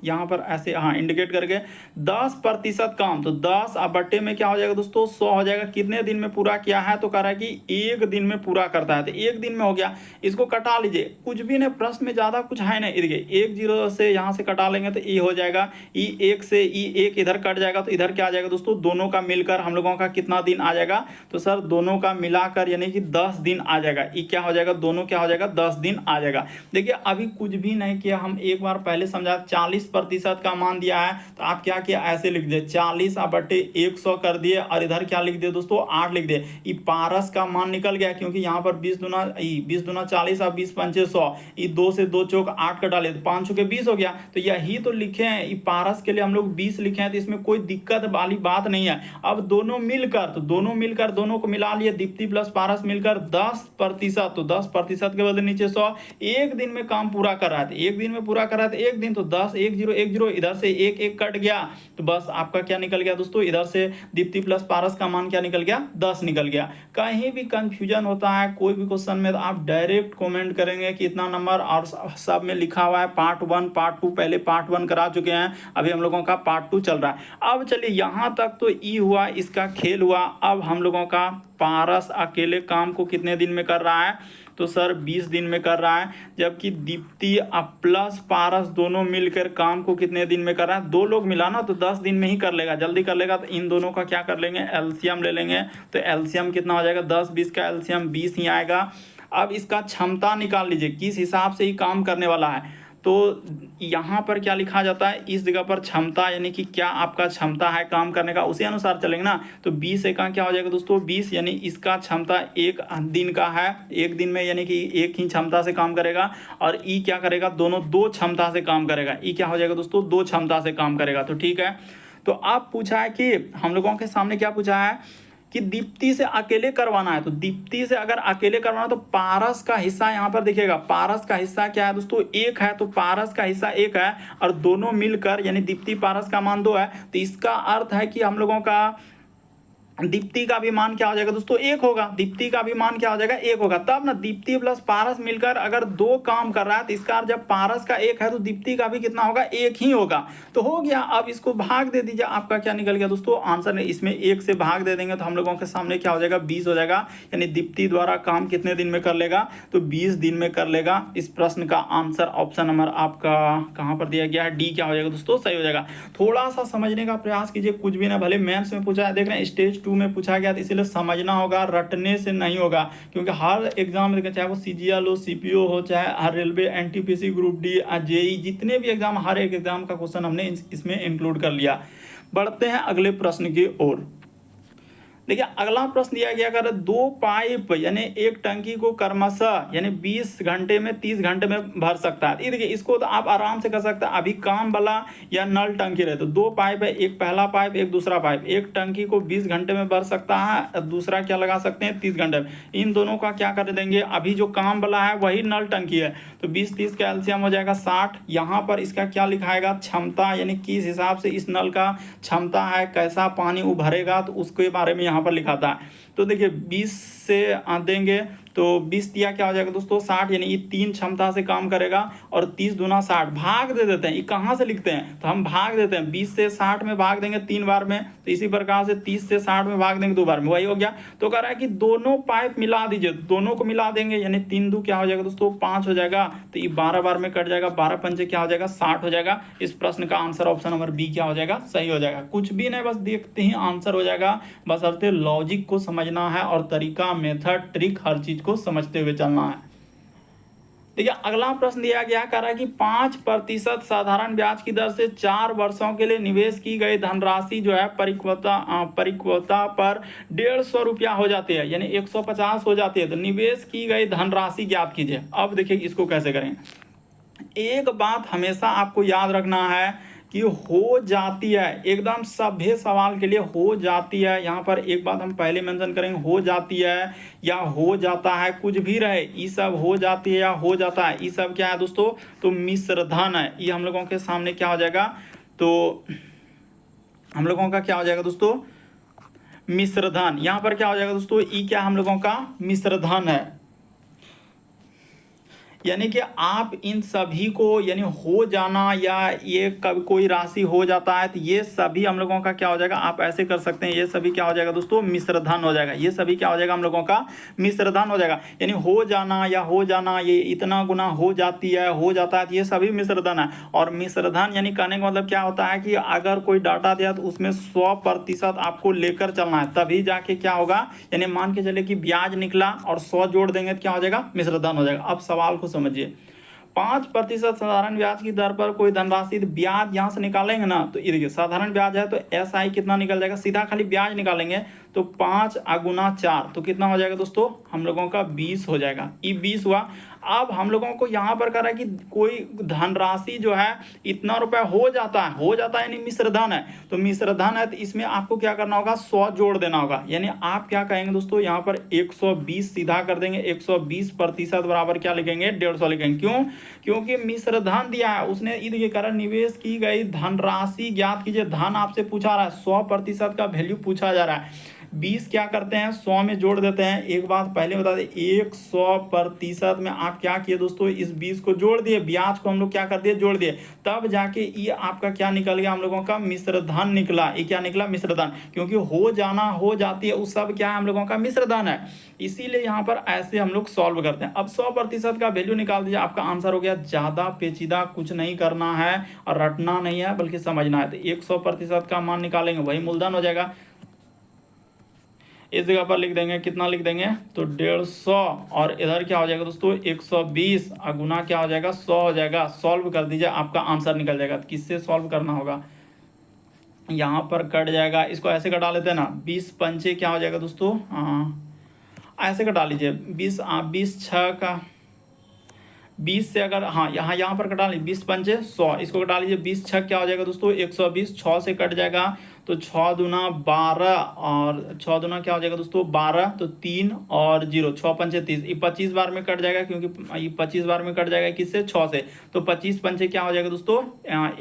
यहाँ पर ऐसे इंडिकेट करके 10% काम, तो 10 अब बट्टे में क्या हो जाएगा दोस्तों 100 हो जाएगा। कितने दिन में पूरा किया है, तो कह रहा है कि 1 दिन में पूरा करता है, तो 1 दिन में हो गया। इसको कटा लीजिए, कुछ भी नहीं, प्रश्न में ज्यादा कुछ है नहीं। इधर 1 0 से यहाँ से कटा लेंगे तो ई हो जाएगा, ई 1 से ई 1 इधर कट जाएगा, तो इधर क्या आ जाएगा दोस्तों दोनों का मिलकर हम लोगों का कितना दिन आ जाएगा, तो सर दोनों का मिलाकर यानी कि 10 दिन आ जाएगा। ई क्या हो जाएगा दोनों क्या हो जाएगा 10 दिन आ जाएगा। देखिए अभी कुछ भी नहीं किया, हम एक बार पहले समझा 40% का मान दिया है, तो आप क्या किया ऐसे लिख दिए 40 बटे 100 कर दिए, और इधर क्या लिख दिए दोस्तों 8 लिख दिए। ये पारस का मान निकल गया, क्योंकि यहाँ पर 20 दूना 40 और 20 पंचे 100, ये 2 से 2 चौक 8 कटा लिए, तो 5 चौके 20 हो गया। तो यही तो लिखे हैं, ये पारस के लिए हम लोग 20 लिखे हैं, तो इसमें कोई दिक्कत वाली बात नहीं है। अब दोनों मिलकर, तो दोनों को मिला लिए, दीप्ति प्लस पारस मिलकर 10%, तो 10% के बदले नीचे 100, 1 दिन में काम पूरा कर रहा है। 1 दिन में पूरा कर रहा है, तो 1 दिन तो 10 1 0 1 0, इधर से 1 1 कट गया, तो बस आपका क्या निकल गया दोस्तों, इधर से दीप्ति प्लस पारस का मान क्या निकल गया 10 निकल गया। कहीं भी कंफ्यूजन होता है कोई भी क्वेश्चन में, तो आप डायरेक्ट कमेंट करेंगे कि इतना नंबर, और सब में लिखा हुआ है पार्ट 1 पार्ट 2, पहले पार्ट 1 करा चुके हैं, अभी हम लोगों का पार्ट 2 चल रहा है। अब चलिए यहाँ तक तो ई हुआ, इसका खेल हुआ। अब हम लोगों का पारस अकेले काम को कितने दिन में कर रहा है, तो सर 20 दिन में कर रहा है, जबकि दीप्ति प्लस पारस दोनों मिलकर काम को कितने दिन में कर रहा है, 2 लोग मिला ना तो 10 दिन में ही कर लेगा, जल्दी कर लेगा। तो इन दोनों का क्या कर लेंगे एलसीएम ले लेंगे, तो एलसीएम कितना हो जाएगा 10 20 का एलसीएम 20 ही आएगा। अब इसका क्षमता निकाल लीजिए, किस हिसाब से ही काम करने वाला है। तो यहाँ पर क्या लिखा जाता है, इस जगह पर क्षमता, यानी कि क्या आपका क्षमता है काम करने का, उसी अनुसार चलेंगे ना। तो 20 का क्या हो जाएगा दोस्तों 20, यानी इसका क्षमता 1 दिन का है, 1 दिन में यानी कि 1 ही क्षमता से काम करेगा। और ई क्या करेगा, दोनों 2 क्षमता से काम करेगा। ई क्या हो जाएगा दोस्तों 2 क्षमता से काम करेगा। तो ठीक है, तो आप पूछा है कि हम लोगों के सामने क्या पूछा है कि दीप्ति से अकेले करवाना है। तो दीप्ति से अगर अकेले करवाना तो पारस का हिस्सा यहाँ पर देखिएगा, पारस का हिस्सा क्या है दोस्तों 1 है, तो पारस का हिस्सा 1 है, और दोनों मिलकर यानी दीप्ति पारस का मान 2 है। तो इसका अर्थ है कि हम लोगों का दीप्ति का भी मान क्या हो जाएगा दोस्तों, 1 होगा। दीप्ति का भी मान क्या हो जाएगा, 1 होगा। तब ना दीप्ति प्लस पारस मिलकर अगर 2 काम कर रहा है तो इसका अर्थ जब पारस का 1 है तो दीप्ति का भी कितना होगा, 1 ही होगा। तो हो गया। अब इसको भाग दे दीजिए, आपका क्या निकल गया दोस्तों, आंसर। इसमें 1 से भाग दे देंगे तो हम लोगों के सामने क्या हो जाएगा, 20 हो जाएगा। यानी दीप्ति द्वारा काम कितने दिन में कर लेगा, तो 20 दिन में कर लेगा। इस प्रश्न का आंसर ऑप्शन नंबर आपका कहाँ पर दिया गया है, डी क्या हो जाएगा दोस्तों, सही हो जाएगा। थोड़ा सा समझने का प्रयास कीजिए, कुछ भी ना, भले मेंस में पूछा है, देख रहे हैं स्टेज 2 में पूछा गया, इसलिए समझना होगा, रटने से नहीं होगा। क्योंकि हर एग्जाम में चाहे वो सीजीएल हो, सीपीओ हो, चाहे हर railway, NTPC, group D, JE, जितने भी एग्जाम, हर एक एग्जाम का क्वेश्चन हमने इसमें इंक्लूड कर लिया। बढ़ते हैं अगले प्रश्न की ओर। देखिए अगला प्रश्न दिया गया, अगर 2 पाइप यानी एक टंकी को क्रमशः यानी 20 घंटे में 30 घंटे में भर सकता है। ये देखिए, इसको तो आप आराम से कर सकते हैं। अभी काम वाला या नल टंकी रहे तो 2 पाइप है, एक पहला पाइप, एक दूसरा पाइप। एक टंकी को 20 घंटे में भर सकता है, दूसरा क्या लगा सकते हैं, 30 घंटे में। इन दोनों का क्या कर देंगे, अभी जो काम वाला है वही नल टंकी है, तो 20-30 का एलसीएम हो जाएगा 60। यहाँ पर इसका क्या लिखाएगा, क्षमता, यानी किस हिसाब से इस नल का क्षमता है, कैसा पानी वो भरेगा, तो उसके बारे में यहाँ पर लिखा था। तो देखिए 20 से देंगे तो 20 दिया क्या हो जाएगा दोस्तों, 60। यानी ये 3 क्षमता से काम करेगा और 30 दूना 60। भाग दे देते हैं, ये कहाँ से लिखते हैं, तो हम भाग देते हैं। 20 से 60 में भाग देंगे 3 बार में, तो इसी प्रकार से 30 से 60 में भाग देंगे 2 बार में, वही हो गया। तो कह रहा है कि दोनों पाइप मिला दीजिए, दोनों को मिला देंगे, यानी 3 2 क्या हो जाएगा दोस्तों, 5 हो जाएगा। तो ये 12 बार में कट जाएगा, 12 पंचे क्या हो जाएगा, 60 हो जाएगा। इस प्रश्न का आंसर ऑप्शन नंबर बी क्या हो जाएगा, सही हो जाएगा। कुछ भी नहीं, बस देखते ही आंसर हो जाएगा। बस अर्थे लॉजिक को समझना है और तरीका, मेथड, ट्रिक, हर चीज को समझते हुए चलना है। देखिए अगला प्रश्न दिया गया, कह रहा है कि 5% साधारण ब्याज की दर से 4 वर्षों के लिए निवेश की गई धनराशि जो है परिपक्वता पर 150 रुपया हो जाती है, यानी 150 हो जाती है। तो निवेश की गई धनराशि ज्ञात कीजिए। अब देखिए इसको कैसे करें। एक बात हमेशा आपको याद रखना है कि हो जाती है, एकदम सभ्य सवाल के लिए हो जाती है। यहाँ पर एक बात हम पहले मेंशन करेंगे, हो जाती है या हो जाता है, कुछ भी रहे, ये सब हो जाती है या हो जाता है, ये सब क्या है दोस्तों, तो मिश्र धन है। ये हम लोगों के सामने क्या हो जाएगा, तो हम लोगों का क्या हो जाएगा दोस्तों, मिश्र धन। यहाँ पर क्या हो जाएगा दोस्तों, ये क्या हम लोगों का मिश्र धन है। यानी कि आप इन सभी को, यानी हो जाना या ये कब कोई राशि हो जाता है, तो ये सभी हम लोगों का क्या हो जाएगा, आप ऐसे कर सकते हैं, ये सभी क्या हो जाएगा दोस्तों, मिश्र धन हो जाएगा। ये सभी क्या हो जाएगा, हम लोगों का मिश्र धन हो जाएगा। यानी हो जाना या हो जाना, ये इतना गुना हो जाती है, हो जाता है, तो ये सभी मिश्र धन है। और मिश्र धन यानी कहने का मतलब क्या होता है कि अगर कोई डाटा दिया तो उसमें 100% आपको लेकर चलना है, तभी जाके क्या होगा। यानी मान के चले कि ब्याज निकला और 100 जोड़ देंगे तो क्या हो जाएगा, मिश्र धन हो जाएगा। अब सवाल को समझिए, 5% साधारण ब्याज की दर पर कोई धनराशि, ब्याज यहां से निकालेंगे ना, तो ये देखिए साधारण ब्याज है तो एसआई कितना निकल जाएगा, सीधा खाली ब्याज निकालेंगे तो 5 × 4 तो कितना हो जाएगा दोस्तों, हम लोगों का 20 हो जाएगा। ये 20 हुआ। अब हम लोगों को यहाँ पर कह रहा है कि कोई धनराशि जो है इतना रुपया हो जाता है, हो जाता है यानी मिश्र धन है। तो मिश्र धन है तो इसमें आपको क्या करना होगा, 100 जोड़ देना होगा। यानी आप क्या कहेंगे दोस्तों, यहाँ पर 120 सीधा कर देंगे, 120% बराबर क्या लिखेंगे, 150 लिखेंगे। क्यों, क्योंकि मिश्र धन दिया है उसने, ये कारण निवेश की गई धनराशि ज्ञात कीजिए। धन आपसे पूछा रहा है, 100% का वैल्यू पूछा जा रहा है। 20 क्या करते हैं, 100 में जोड़ देते हैं। एक बात पहले बता दें, 100% में आप क्या किए दोस्तों, इस 20 को जोड़ दिए, ब्याज को हम लोग क्या कर दिए, जोड़ दिए, तब जाके ये आपका क्या निकल गया, हम लोगों का मिश्र धन निकला। ये क्या निकला, मिश्र धन, क्योंकि हो जाना, हो जाती है, उस सब क्या है, हम लोगों का मिश्र धन है। इसीलिए यहाँ पर ऐसे हम लोग सॉल्व करते हैं। अब 100% का वैल्यू निकाल दीजिए, आपका आंसर हो गया। ज्यादा पेचीदा कुछ नहीं करना है और रटना नहीं है बल्कि समझना है। तो 100% का मान निकालेंगे, वही मूलधन हो जाएगा। इस जगह पर लिख देंगे, कितना लिख देंगे, तो 150 और इधर क्या हो जाएगा दोस्तों, 120 और गुना क्या हो जाएगा, 100 हो जाएगा। सॉल्व कर दीजिए, आपका आंसर निकल जाएगा। किससे सॉल्व करना होगा, यहाँ पर कट जाएगा, इसको ऐसे कटा लेते हैं ना, 20 पंचे क्या हो जाएगा दोस्तों, ऐसे कटा लीजिए, 20 6 का 20 से अगर यहाँ पर कटा लीजिए, 20 पंचे 100, इसको कटा लीजिए, 20 6 क्या हो जाएगा दोस्तों, 120, 6 से कट जाएगा तो 6 दूना 12 और 6 दूना क्या हो जाएगा दोस्तों 12, तो 3 और 0, 6 पंचे 30, ये 25 बार में कट जाएगा क्योंकि ये 25 बार में कट जाएगा किससे 6 से, तो 25 पंचे क्या हो जाएगा दोस्तों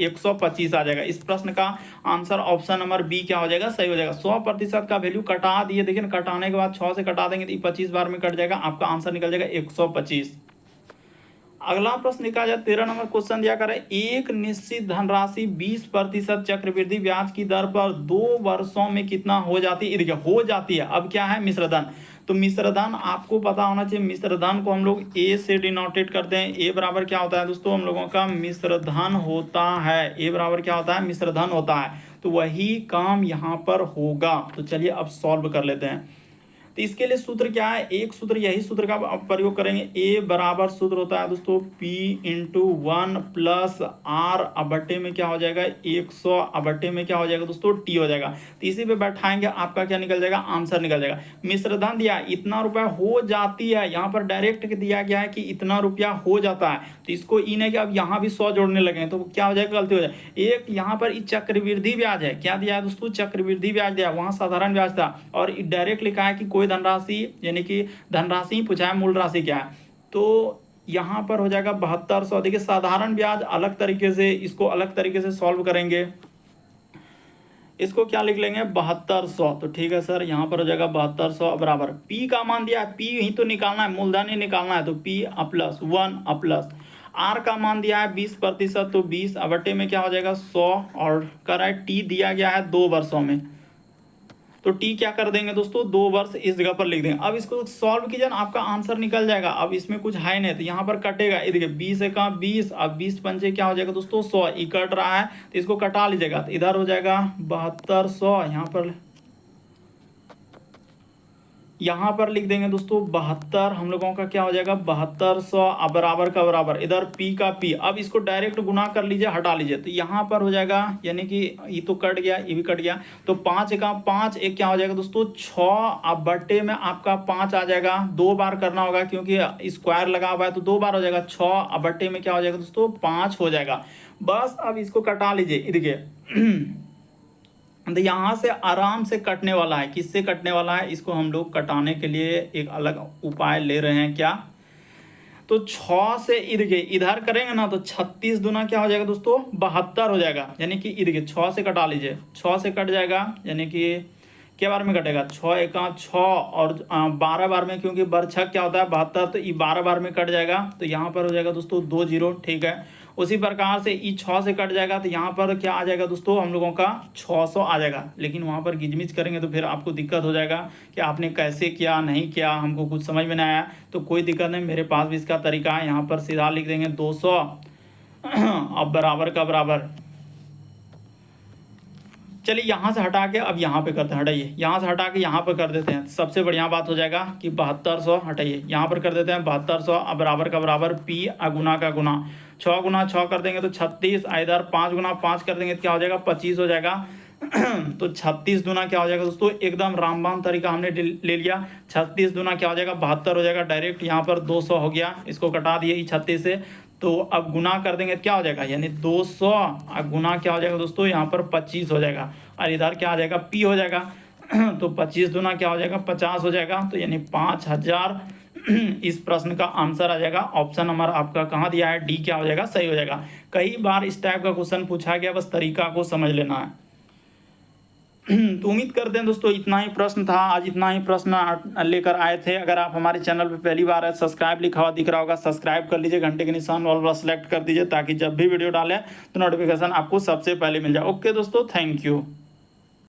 125 आ जाएगा। इस प्रश्न का आंसर ऑप्शन नंबर बी क्या हो जाएगा सही हो जाएगा। 100% का वैल्यू कटा दिए, देखिए ना कटाने के बाद 6 से कटा देंगे तो 25 बार में कट जाएगा, आपका आंसर निकल जाएगा 125। अगला प्रश्न लिखा जाए 13 नंबर क्वेश्चन दिया करे एक निश्चित धनराशि 20% चक्रवृद्धि ब्याज की दर पर 2 वर्षों में कितना हो जाती है, हो जाती है। अब क्या है मिश्रधन, तो मिश्रधन आपको पता होना चाहिए। मिश्रधन को हम लोग ए से डिनोटेट करते हैं। ए बराबर क्या होता है दोस्तों हम लोगों का मिश्रधन होता है। ए बराबर क्या होता है मिश्रधन होता है। तो वही काम यहाँ पर होगा। तो चलिए अब सॉल्व कर लेते हैं। तो इसके लिए सूत्र क्या है, एक सूत्र यही सूत्र का प्रयोग करेंगे। ए बराबर सूत्र होता है दोस्तों P इंटू 1 प्लस R बटे में क्या हो जाएगा 100 बटे में क्या हो जाएगा दोस्तों T हो जाएगा। तो इसी पे बैठाएंगे आपका क्या निकल जाएगा आंसर निकल जाएगा। मिश्रधन दिया इतना रुपया हो जाती है, यहाँ पर डायरेक्ट दिया गया है कि इतना रुपया हो जाता है। तो इसको इन है कि अब यहाँ भी 100 जोड़ने लगे तो क्या हो जाएगा गलती हो जाए। एक यहाँ पर चक्रवृद्धि ब्याज है, क्या दिया है दोस्तों चक्रवृद्धि ब्याज दिया, वहां साधारण ब्याज था और डायरेक्ट लिखा है कि कोई धनराशि यानी कि धनराशि पूछा है मूल राशि क्या है। तो यहाँ पर हो जाएगा 7200। देखिए साधारण ब्याज अलग तरीके से, इसको अलग तरीके से सॉल्व करेंगे। इसको क्या लिख लेंगे 7200। तो ठीक है सर, यहाँ पर हो जाएगा 7200 बराबर पी का मान दिया है, पी ही तो निकालना है, मूलधन ही निकालना है। तो पी प्लस 1 प्लस आर का मान दिया है 20%, तो 20 बटे में क्या हो जाएगा 100 और कर है टी दिया गया है 2 वर्षों में। तो टी क्या कर देंगे दोस्तों 2 वर्ष इस जगह पर लिख देंगे। अब इसको सॉल्व कीजिए ना आपका आंसर निकल जाएगा। अब इसमें कुछ है नहीं तो यहाँ पर कटेगा, ये देखिए 20 का 20, अब 20 पंचे क्या हो जाएगा दोस्तों 100, ये कट रहा है तो इसको कटा लीजिएगा। तो इधर हो जाएगा 7200, यहाँ पर लिख देंगे दोस्तों 72, हम लोगों का क्या हो जाएगा 7200 बराबर का बराबर इधर पी का पी। अब इसको डायरेक्ट गुना कर लीजिए, हटा लीजिए तो यहाँ पर हो जाएगा यानी कि ये तो कट गया, ये भी कट गया। तो 5 का 5 एक क्या हो जाएगा दोस्तों 6 बटे में आपका 5 आ जाएगा। 2 बार करना होगा क्योंकि स्क्वायर लगा हुआ है तो 2 बार हो जाएगा। 6 बटे में क्या हो जाएगा दोस्तों 5 हो जाएगा। बस अब इसको कटा लीजिए, देखिए तो यहाँ से आराम से कटने वाला है। किससे कटने वाला है, इसको हम लोग कटाने के लिए एक अलग उपाय ले रहे हैं। क्या, तो 6 से इधर करेंगे ना तो 36 दूना क्या हो जाएगा दोस्तों 72 हो जाएगा। यानी कि 6 से कटा लीजिए, 6 से कट जाएगा यानी कि क्या बार में कटेगा 6 एका 6 और 12 बार में, क्योंकि बरछक क्या होता है 72, तो ये 12 बार में कट जाएगा। तो यहाँ पर हो जाएगा दोस्तों 2 0, ठीक है। उसी प्रकार से ई 6 से कट जाएगा तो यहाँ पर क्या आ जाएगा दोस्तों हम लोगों का 600 आ जाएगा। लेकिन वहाँ पर गिजमिज करेंगे तो फिर आपको दिक्कत हो जाएगा कि आपने कैसे किया नहीं किया, हमको कुछ समझ में नहीं आया। तो कोई दिक्कत नहीं, मेरे पास भी इसका तरीका है। यहाँ पर सीधा लिख देंगे 200 अब बराबर का बराबर। चलिए यहाँ से हटा के अब यहाँ पे करते हैं, हटाइए यहाँ से हटा के यहाँ पर कर देते हैं। सबसे बढ़िया बात हो जाएगा कि 7200 हटाइए, यहाँ पर कर देते हैं 7200 अब बराबर का बराबर पी गुना का गुना। 6 गुना 6 कर देंगे तो 36, इधर 5 गुना 5 कर देंगे तो क्या हो जाएगा 25 हो जाएगा। तो 36 दूना क्या हो जाएगा दोस्तों, एकदम रामबान तरीका हमने ले लिया। 36 दूना क्या हो जाएगा 72 हो जाएगा। डायरेक्ट यहाँ पर 200 हो गया, इसको कटा दिए 36 से। तो अब गुना कर देंगे क्या हो जाएगा, यानी 200 गुना क्या हो जाएगा दोस्तों यहाँ पर 25 हो जाएगा और इधर क्या आ जाएगा पी हो जाएगा। तो 25 दूना क्या हो जाएगा 50 हो जाएगा। तो यानी 5000 इस प्रश्न का आंसर आ जाएगा। ऑप्शन नंबर आपका कहाँ दिया है, डी क्या हो जाएगा सही हो जाएगा। कई बार इस टाइप का क्वेश्चन पूछा गया, बस तरीका को समझ लेना है। तो उम्मीद करते हैं दोस्तों इतना ही प्रश्न था आज, इतना ही प्रश्न लेकर आए थे। अगर आप हमारे चैनल पर पहली बार है, सब्सक्राइब लिखा हुआ दिख रहा होगा, सब्सक्राइब कर लीजिए, घंटे के निशान वाला सेलेक्ट कर दीजिए ताकि जब भी वीडियो डालें तो नोटिफिकेशन आपको सबसे पहले मिल जाए। ओके दोस्तों, थैंक यू।